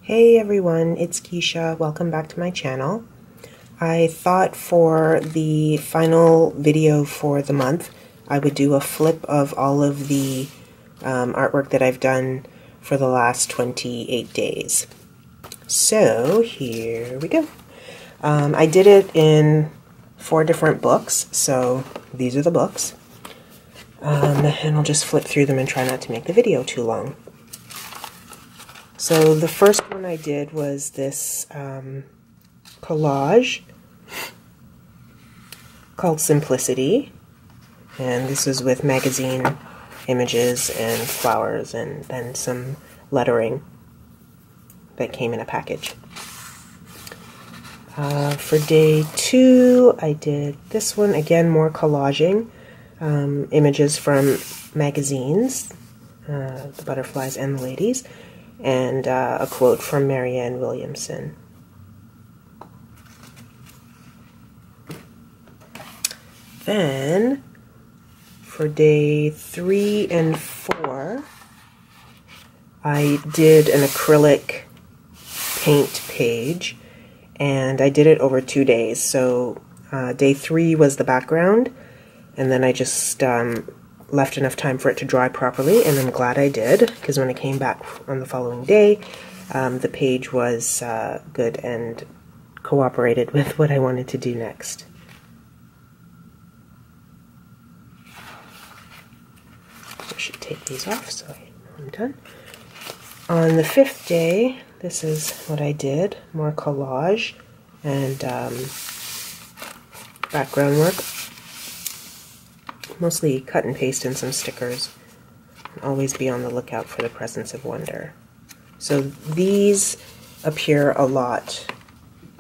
Hey everyone, it's Keisha. Welcome back to my channel. I thought for the final video for the month, I would do a flip of all of the artwork that I've done for the last 28 days. So here we go. I did it in 4 different books, so these are the books. And I'll just flip through them and try not to make the video too long. So the first one I did was this collage called Simplicity, and this was with magazine images and flowers and then some lettering that came in a package. For day 2 I did this one, again more collaging, images from magazines, the butterflies and the ladies, and a quote from Marianne Williamson. Then, for day 3 and 4, I did an acrylic paint page, and I did it over 2 days. So day 3 was the background, and then I just left enough time for it to dry properly, and I'm glad I did, because when I came back on the following day, the page was good and cooperated with what I wanted to do next. I should take these off so I'm done. On the 5th day, this is what I did, more collage and background work. Mostly cut and paste and some stickers. Always be on the lookout for the presence of wonder. So these appear a lot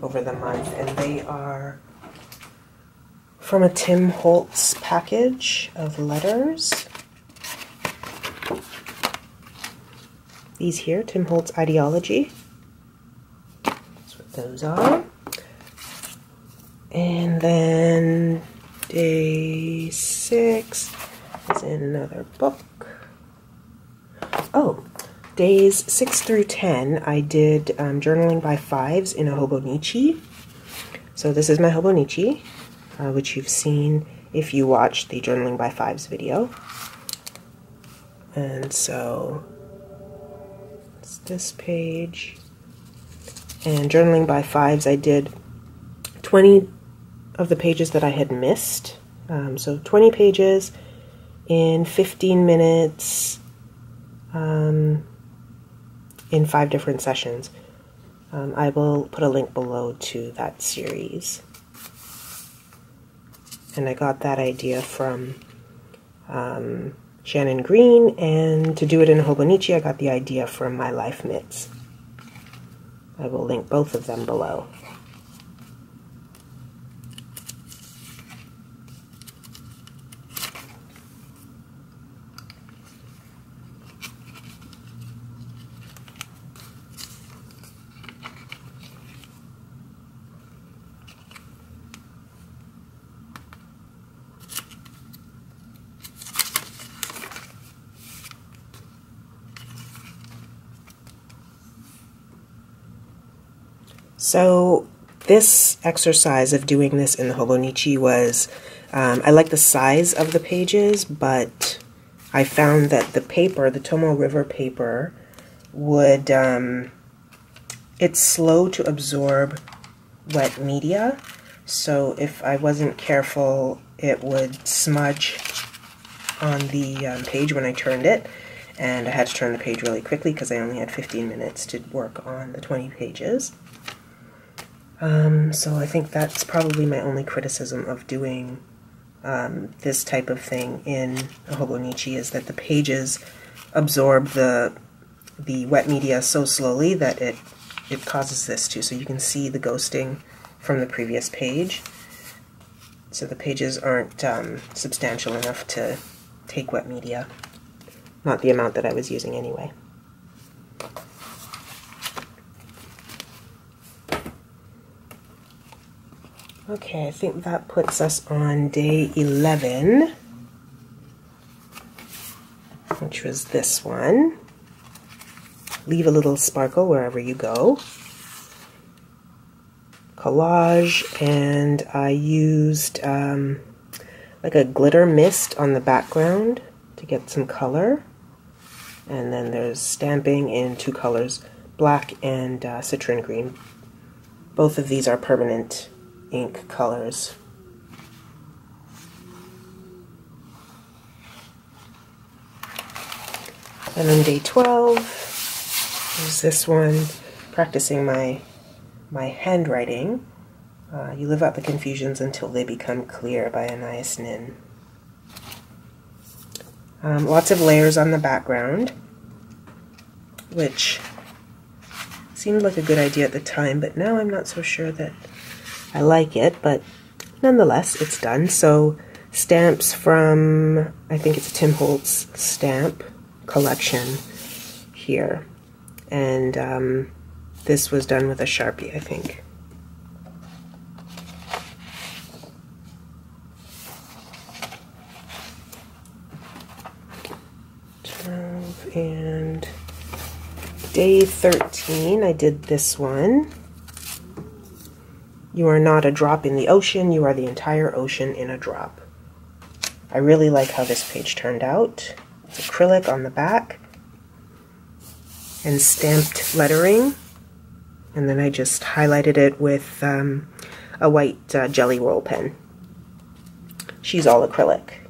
over the month, and they are from a Tim Holtz package of letters. These here, Tim Holtz Ideology. That's what those are. And then day 6 is in another book. Oh, days 6 through 10, I did journaling by 5s in a Hobonichi. So this is my Hobonichi, which you've seen if you watched the journaling by 5s video. And so it's this page. And journaling by 5s, I did 20 of the pages that I had missed. So 20 pages in 15 minutes in 5 different sessions. I will put a link below to that series. And I got that idea from Shannon Green, and to do it in a Hobonichi I got the idea from My Life Mitts. I will link both of them below. So this exercise of doing this in the Hobonichi was, I like the size of the pages, but I found that the paper, the Tomoe River paper, would, it's slow to absorb wet media, so if I wasn't careful, it would smudge on the page when I turned it, and I had to turn the page really quickly because I only had 15 minutes to work on the 20 pages. So I think that's probably my only criticism of doing this type of thing in a Hobonichi, is that the pages absorb the wet media so slowly that it causes this too. So you can see the ghosting from the previous page. So the pages aren't substantial enough to take wet media. Not the amount that I was using anyway. Okay, I think that puts us on day 11, which was this one. leave a little sparkle wherever you go. Collage, and I used like a glitter mist on the background to get some color. And then there's stamping in 2 colors, black and citron green. Both of these are permanent ink colors. And on day 12, there's this one, practicing my handwriting. You live out the confusions until they become clear, by Anais Nin. Lots of layers on the background, which seemed like a good idea at the time, but now I'm not so sure that I like it, but nonetheless, it's done. So stamps from, I think it's a Tim Holtz stamp collection here. And this was done with a Sharpie, I think. And day 13, I did this one. You are not a drop in the ocean, you are the entire ocean in a drop. I really like how this page turned out. It's acrylic on the back and stamped lettering. And then I just highlighted it with a white Jelly Roll pen. She's all acrylic.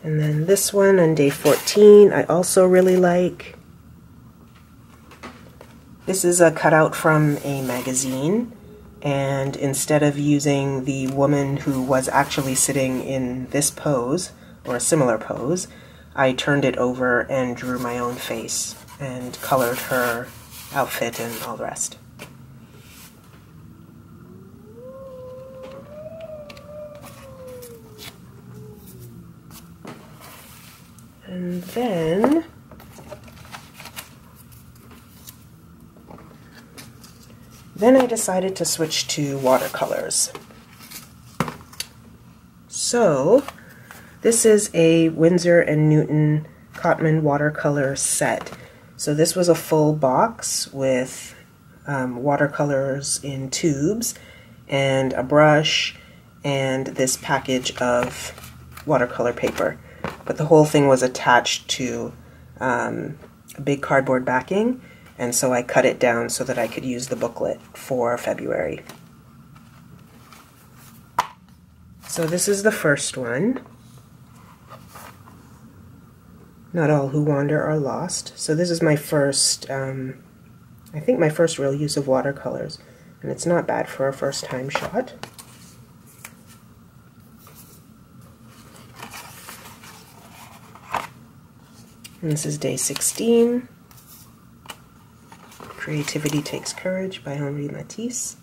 And then this one on day 14, I also really like. This is a cutout from a magazine, and instead of using the woman who was actually sitting in this pose, or a similar pose, I turned it over and drew my own face and colored her outfit and all the rest. And then I decided to switch to watercolors. So this is a Winsor & Newton Cotman watercolor set. So this was a full box with watercolors in tubes and a brush and this package of watercolor paper. But the whole thing was attached to a big cardboard backing, and so I cut it down so that I could use the booklet for February. So this is the first one. Not all who wander are lost. So this is my first, I think my first real use of watercolors, and it's not bad for a first time shot. And this is day 16. Creativity Takes Courage by Henri Matisse.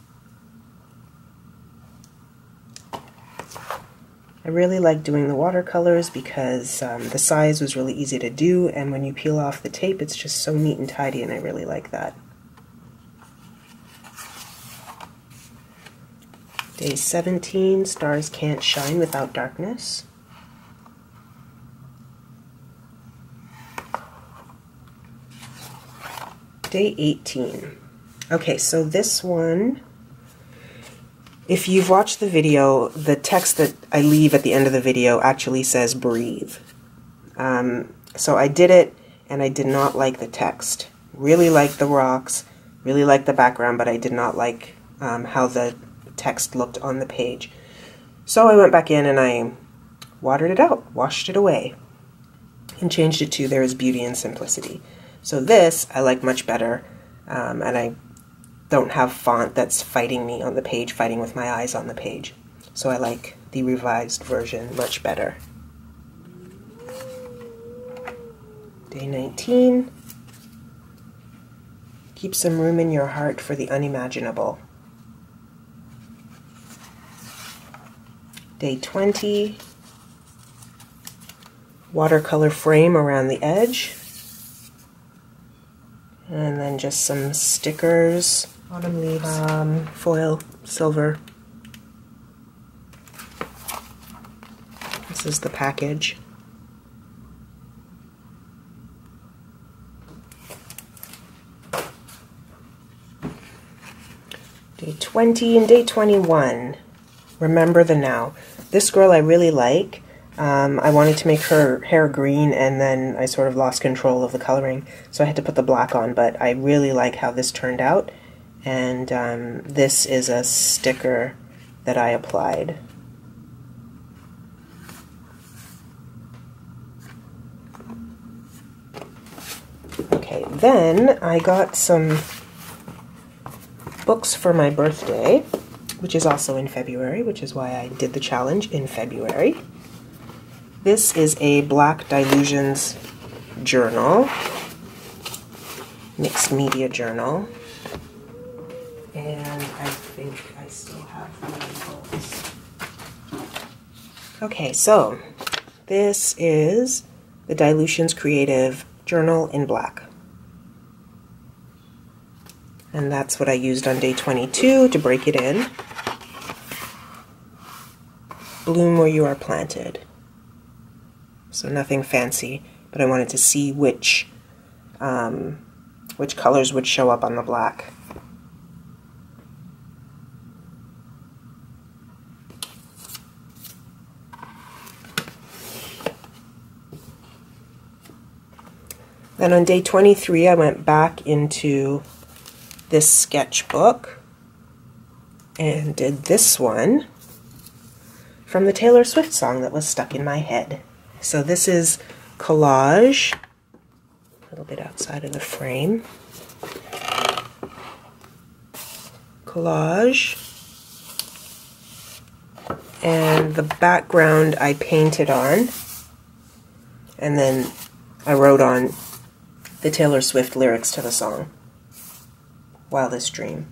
I really like doing the watercolors because the size was really easy to do, and when you peel off the tape it's just so neat and tidy, and I really like that. Day 17, Stars Can't Shine Without Darkness. Day 18. Okay, so this one, if you've watched the video, the text that I leave at the end of the video actually says breathe. So I did it, and I did not like the text. Really liked the rocks, really liked the background, but I did not like how the text looked on the page. So I went back in and I watered it out, washed it away, and changed it to There is Beauty in Simplicity. So this I like much better, and I don't have font that's fighting me on the page, fighting with my eyes on the page. So I like the revised version much better. Day 19. Keep some room in your heart for the unimaginable. Day 20. Watercolor frame around the edge. And then just some stickers, autumn leaves, foil, silver. This is the package. 20 and day 21, Remember the Now. This girl I really like. I wanted to make her hair green, and then I sort of lost control of the coloring, so I had to put the black on, but I really like how this turned out, and this is a sticker that I applied. Okay, then I got some books for my birthday, which is also in February, which is why I did the challenge in February. This is a Black Dylusions journal, mixed media journal, and I think I still have the labels. Okay, so this is the Dylusions Creative Journal in black. And that's what I used on day 22 to break it in. Bloom where you are planted. So nothing fancy, but I wanted to see which colors would show up on the black. Then on day 23, I went back into this sketchbook and did this one from the Taylor Swift song that was stuck in my head. So this is Collage, a little bit outside of the frame. Collage. And the background I painted on, and then I wrote on the Taylor Swift lyrics to the song, Wildest Dream.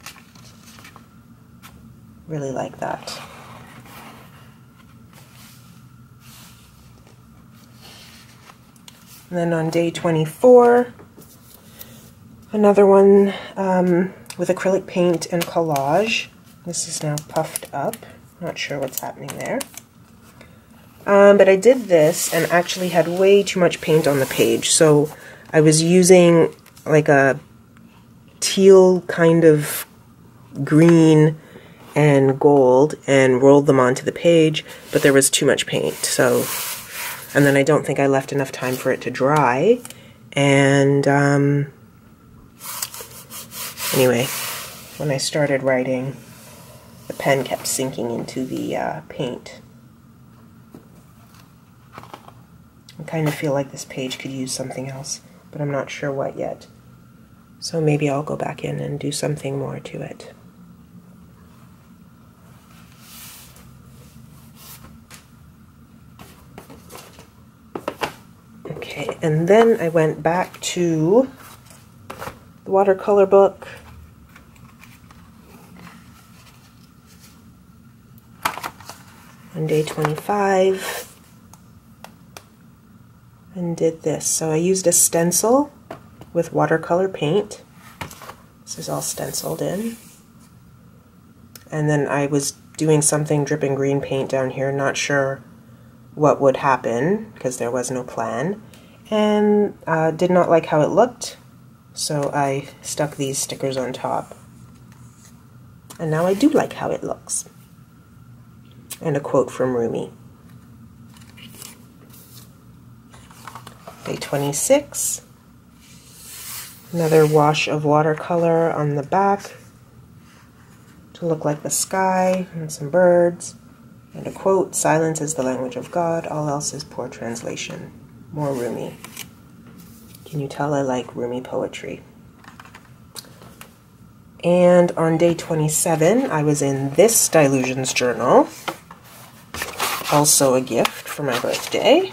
Really like that. And then on day 24, another one with acrylic paint and collage. This is now puffed up. Not sure what's happening there. But I did this and actually had way too much paint on the page. So I was using like a teal kind of green and gold and rolled them onto the page, but there was too much paint. So, and then I don't think I left enough time for it to dry. And anyway, when I started writing, the pen kept sinking into the paint. I kind of feel like this page could use something else, but I'm not sure what yet. So maybe I'll go back in and do something more to it. Okay, and then I went back to the watercolor book. On day 25. And did this. So I used a stencil with watercolor paint. This is all stenciled in. And then I was doing something dripping green paint down here, not sure what would happen because there was no plan. And did not like how it looked, so I stuck these stickers on top. And now I do like how it looks. And a quote from Rumi. Day 26, another wash of watercolor on the back to look like the sky and some birds, and a quote, "Silence is the language of God, all else is poor translation." More Rumi. Can you tell I like Rumi poetry? And on day 27, I was in this Dylusions journal, also a gift for my birthday.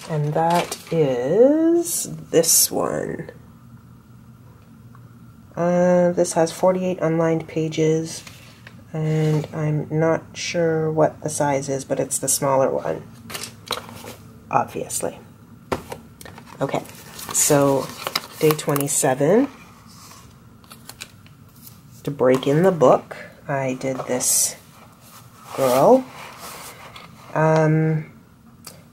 And that is this one. This has 48 unlined pages, and I'm not sure what the size is, but it's the smaller one, obviously. Okay, so day 27, to break in the book, I did this girl.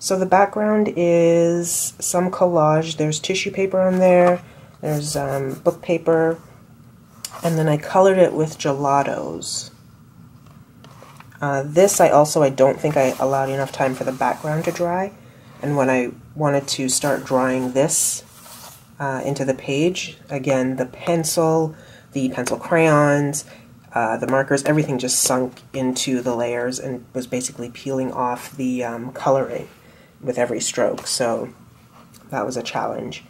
So the background is some collage. There's tissue paper on there, there's book paper, and then I colored it with gelatos. This I don't think I allowed enough time for the background to dry, and when I wanted to start drawing this into the page, again, the pencil crayons, the markers, everything just sunk into the layers and was basically peeling off the coloring with every stroke, so that was a challenge.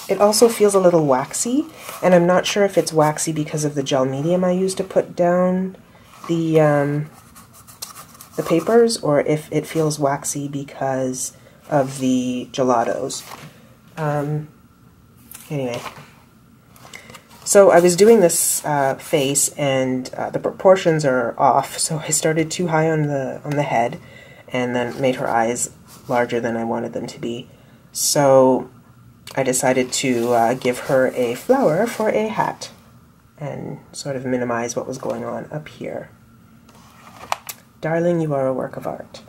It also feels a little waxy, and I'm not sure if it's waxy because of the gel medium I used to put down the papers, or if it feels waxy because of the gelatos. Anyway, so I was doing this face, and the proportions are off, so I started too high on the head, and then made her eyes larger than I wanted them to be. So I decided to give her a flower for a hat, and sort of minimize what was going on up here. Darling, you are a work of art.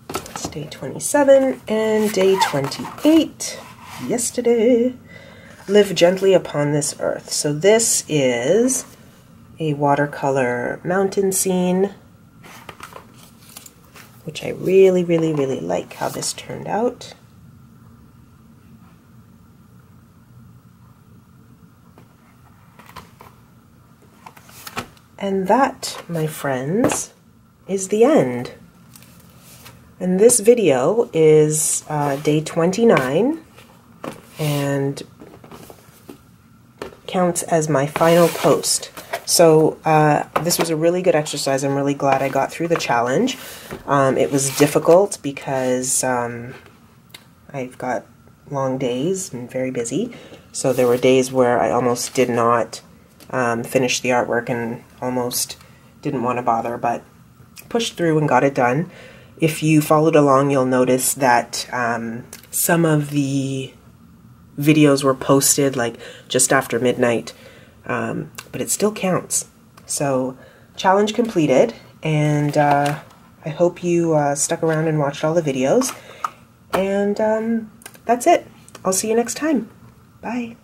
It's day 27 and day 28. Yesterday. Live gently upon this earth. So this is a watercolor mountain scene, which I really, really, really like how this turned out. And that, my friends, is the end. And this video is day 29 and counts as my final post. So this was a really good exercise. I'm really glad I got through the challenge. It was difficult because I've got long days and very busy. So there were days where I almost did not finish the artwork and almost didn't want to bother, but pushed through and got it done. If you followed along, you'll notice that some of the videos were posted like just after midnight, but it still counts. So challenge completed, and I hope you stuck around and watched all the videos, and that's it. I'll see you next time. Bye.